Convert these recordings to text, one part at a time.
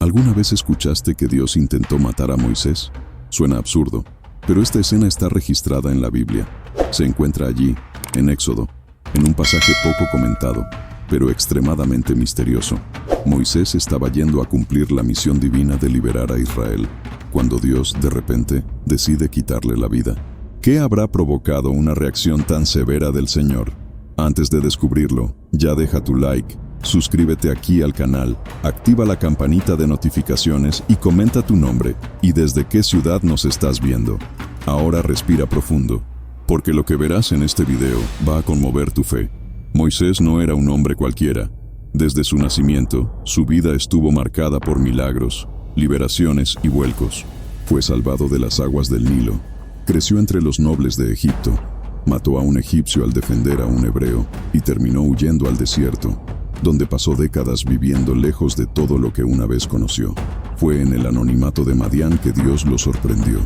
¿Alguna vez escuchaste que Dios intentó matar a Moisés? Suena absurdo, pero esta escena está registrada en la Biblia. Se encuentra allí, en Éxodo, en un pasaje poco comentado, pero extremadamente misterioso. Moisés estaba yendo a cumplir la misión divina de liberar a Israel, cuando Dios, de repente, decide quitarle la vida. ¿Qué habrá provocado una reacción tan severa del Señor? Antes de descubrirlo, ya deja tu like, suscríbete aquí al canal, activa la campanita de notificaciones y comenta tu nombre y desde qué ciudad nos estás viendo. Ahora respira profundo, porque lo que verás en este video va a conmover tu fe. Moisés no era un hombre cualquiera. Desde su nacimiento, su vida estuvo marcada por milagros, liberaciones y vuelcos. Fue salvado de las aguas del Nilo. Creció entre los nobles de Egipto. Mató a un egipcio al defender a un hebreo y terminó huyendo al desierto, donde pasó décadas viviendo lejos de todo lo que una vez conoció. Fue en el anonimato de Madián que Dios lo sorprendió.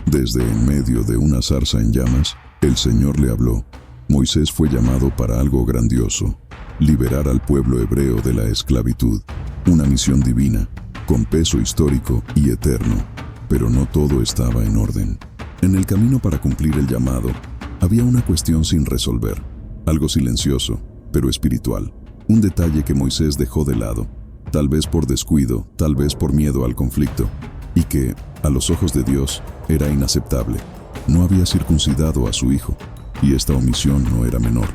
Desde en medio de una zarza en llamas, el Señor le habló. Moisés fue llamado para algo grandioso: liberar al pueblo hebreo de la esclavitud. Una misión divina, con peso histórico y eterno. Pero no todo estaba en orden. En el camino para cumplir el llamado, había una cuestión sin resolver. Algo silencioso, pero espiritual. Un detalle que Moisés dejó de lado, tal vez por descuido, tal vez por miedo al conflicto, y que, a los ojos de Dios, era inaceptable. No había circuncidado a su hijo, y esta omisión no era menor.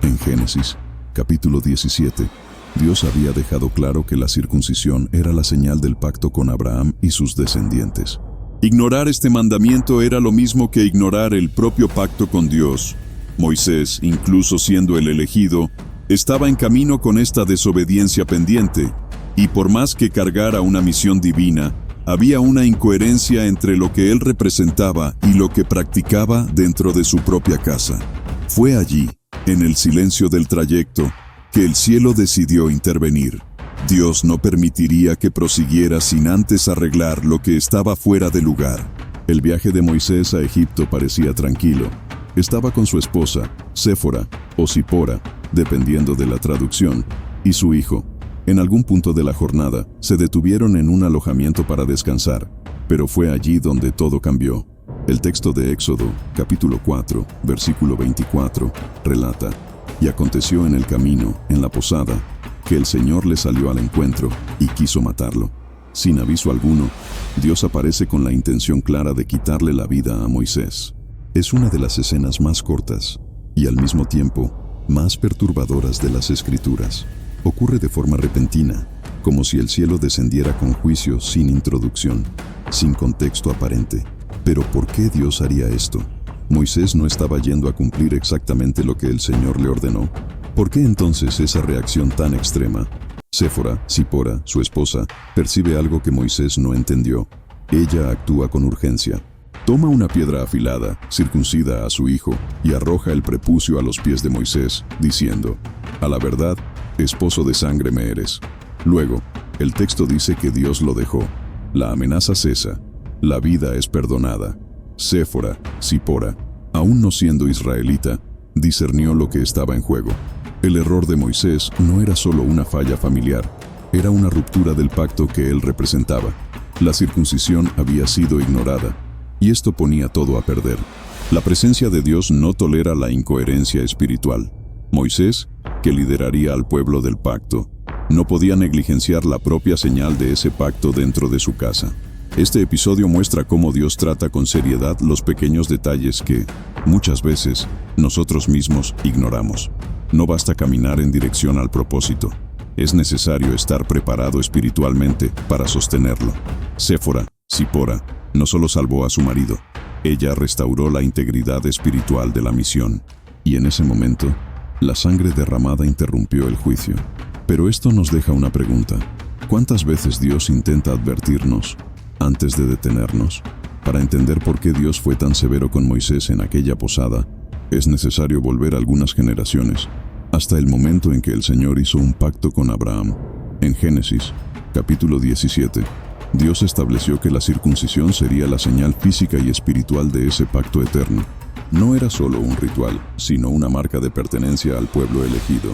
En Génesis, capítulo 17, Dios había dejado claro que la circuncisión era la señal del pacto con Abraham y sus descendientes. Ignorar este mandamiento era lo mismo que ignorar el propio pacto con Dios. Moisés, incluso siendo el elegido, estaba en camino con esta desobediencia pendiente, y por más que cargara una misión divina, había una incoherencia entre lo que él representaba y lo que practicaba dentro de su propia casa. Fue allí, en el silencio del trayecto, que el cielo decidió intervenir. Dios no permitiría que prosiguiera sin antes arreglar lo que estaba fuera de lugar. El viaje de Moisés a Egipto parecía tranquilo. Estaba con su esposa, Séfora, o Zipora, dependiendo de la traducción, y su hijo. En algún punto de la jornada, se detuvieron en un alojamiento para descansar, pero fue allí donde todo cambió. El texto de Éxodo, capítulo 4, versículo 24, relata: «Y aconteció en el camino, en la posada, que el Señor le salió al encuentro y quiso matarlo». Sin aviso alguno, Dios aparece con la intención clara de quitarle la vida a Moisés. Es una de las escenas más cortas y al mismo tiempo más perturbadoras de las Escrituras. Ocurre de forma repentina, como si el cielo descendiera con juicio sin introducción, sin contexto aparente. Pero ¿por qué Dios haría esto? ¿Moisés no estaba yendo a cumplir exactamente lo que el Señor le ordenó? ¿Por qué entonces esa reacción tan extrema? Séfora, Zipora, su esposa, percibe algo que Moisés no entendió. Ella actúa con urgencia. Toma una piedra afilada, circuncida a su hijo y arroja el prepucio a los pies de Moisés, diciendo: «A la verdad, esposo de sangre me eres». Luego, el texto dice que Dios lo dejó. La amenaza cesa. La vida es perdonada. Séfora, Zipora, aún no siendo israelita, discernió lo que estaba en juego. El error de Moisés no era solo una falla familiar, era una ruptura del pacto que él representaba. La circuncisión había sido ignorada, y esto ponía todo a perder. La presencia de Dios no tolera la incoherencia espiritual. Moisés, que lideraría al pueblo del pacto, no podía negligenciar la propia señal de ese pacto dentro de su casa. Este episodio muestra cómo Dios trata con seriedad los pequeños detalles que, muchas veces, nosotros mismos ignoramos. No basta caminar en dirección al propósito. Es necesario estar preparado espiritualmente para sostenerlo. Séfora, Zipora, no solo salvó a su marido, ella restauró la integridad espiritual de la misión. Y en ese momento, la sangre derramada interrumpió el juicio. Pero esto nos deja una pregunta. ¿Cuántas veces Dios intenta advertirnos antes de detenernos? Para entender por qué Dios fue tan severo con Moisés en aquella posada, es necesario volver algunas generaciones, hasta el momento en que el Señor hizo un pacto con Abraham. En Génesis, capítulo 17, Dios estableció que la circuncisión sería la señal física y espiritual de ese pacto eterno. No era solo un ritual, sino una marca de pertenencia al pueblo elegido.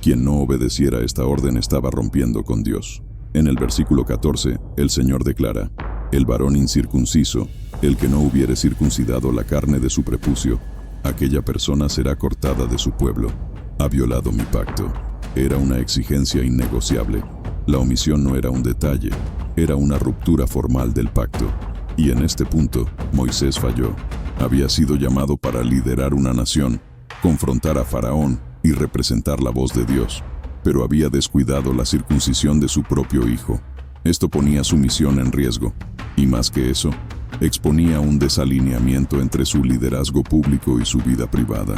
Quien no obedeciera esta orden estaba rompiendo con Dios. En el versículo 14, el Señor declara: el varón incircunciso, el que no hubiere circuncidado la carne de su prepucio, aquella persona será cortada de su pueblo. Ha violado mi pacto. Era una exigencia innegociable. La omisión no era un detalle, era una ruptura formal del pacto. Y en este punto, Moisés falló. Había sido llamado para liderar una nación, confrontar a Faraón y representar la voz de Dios, pero había descuidado la circuncisión de su propio hijo. Esto ponía su misión en riesgo, y más que eso, exponía un desalineamiento entre su liderazgo público y su vida privada.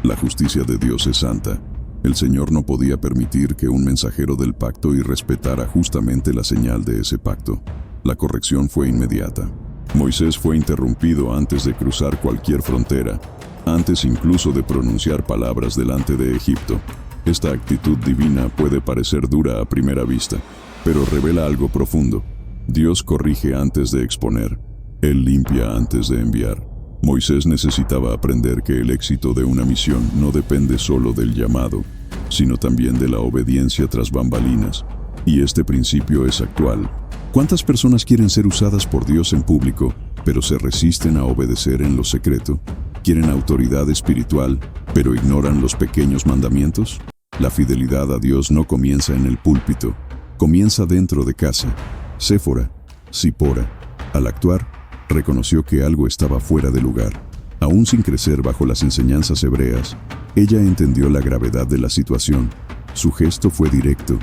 La justicia de Dios es santa. El Señor no podía permitir que un mensajero del pacto irrespetara justamente la señal de ese pacto. La corrección fue inmediata. Moisés fue interrumpido antes de cruzar cualquier frontera, antes incluso de pronunciar palabras delante de Egipto. Esta actitud divina puede parecer dura a primera vista, pero revela algo profundo. Dios corrige antes de exponer. Él limpia antes de enviar. Moisés necesitaba aprender que el éxito de una misión no depende solo del llamado, sino también de la obediencia tras bambalinas. Y este principio es actual. ¿Cuántas personas quieren ser usadas por Dios en público, pero se resisten a obedecer en lo secreto? ¿Quieren autoridad espiritual, pero ignoran los pequeños mandamientos? La fidelidad a Dios no comienza en el púlpito, comienza dentro de casa. Séfora, Zipora, al actuar, reconoció que algo estaba fuera de lugar. Aún sin crecer bajo las enseñanzas hebreas, ella entendió la gravedad de la situación. Su gesto fue directo,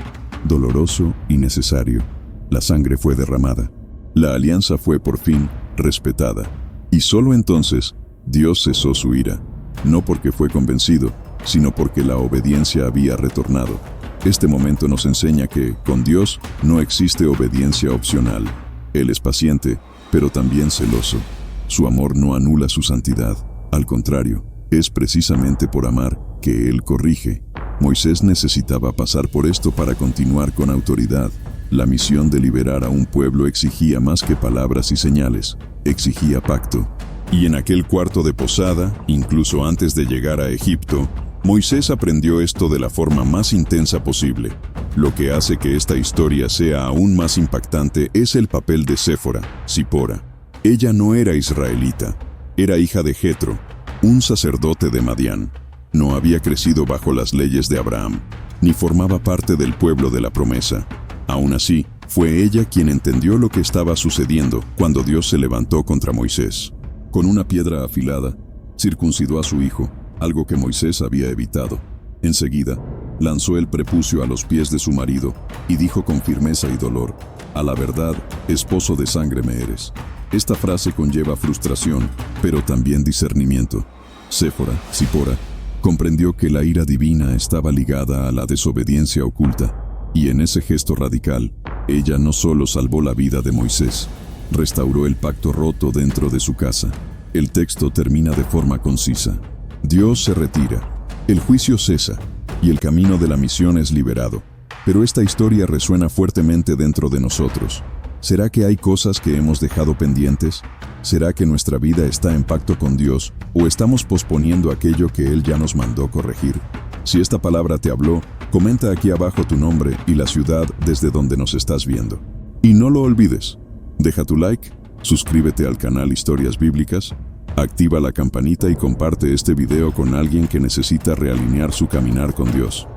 doloroso y necesario. La sangre fue derramada. La alianza fue por fin respetada. Y solo entonces, Dios cesó su ira. No porque fue convencido, sino porque la obediencia había retornado. Este momento nos enseña que, con Dios, no existe obediencia opcional. Él es paciente, pero también celoso. Su amor no anula su santidad. Al contrario, es precisamente por amar que Él corrige. Moisés necesitaba pasar por esto para continuar con autoridad. La misión de liberar a un pueblo exigía más que palabras y señales, exigía pacto. Y en aquel cuarto de posada, incluso antes de llegar a Egipto, Moisés aprendió esto de la forma más intensa posible. Lo que hace que esta historia sea aún más impactante es el papel de Séfora, Zipora. Ella no era israelita, era hija de Jetro, un sacerdote de Madián. No había crecido bajo las leyes de Abraham, ni formaba parte del pueblo de la promesa. Aún así, fue ella quien entendió lo que estaba sucediendo cuando Dios se levantó contra Moisés. Con una piedra afilada, circuncidó a su hijo, algo que Moisés había evitado. Enseguida, lanzó el prepucio a los pies de su marido y dijo con firmeza y dolor: «A la verdad, esposo de sangre me eres». Esta frase conlleva frustración, pero también discernimiento. Séfora, Zipora, comprendió que la ira divina estaba ligada a la desobediencia oculta, y en ese gesto radical, ella no solo salvó la vida de Moisés, restauró el pacto roto dentro de su casa. El texto termina de forma concisa. Dios se retira, el juicio cesa, y el camino de la misión es liberado. Pero esta historia resuena fuertemente dentro de nosotros. ¿Será que hay cosas que hemos dejado pendientes? ¿Será que nuestra vida está en pacto con Dios o estamos posponiendo aquello que Él ya nos mandó corregir? Si esta palabra te habló, comenta aquí abajo tu nombre y la ciudad desde donde nos estás viendo. Y no lo olvides, deja tu like, suscríbete al canal Historias Bíblicas, activa la campanita y comparte este video con alguien que necesita realinear su caminar con Dios.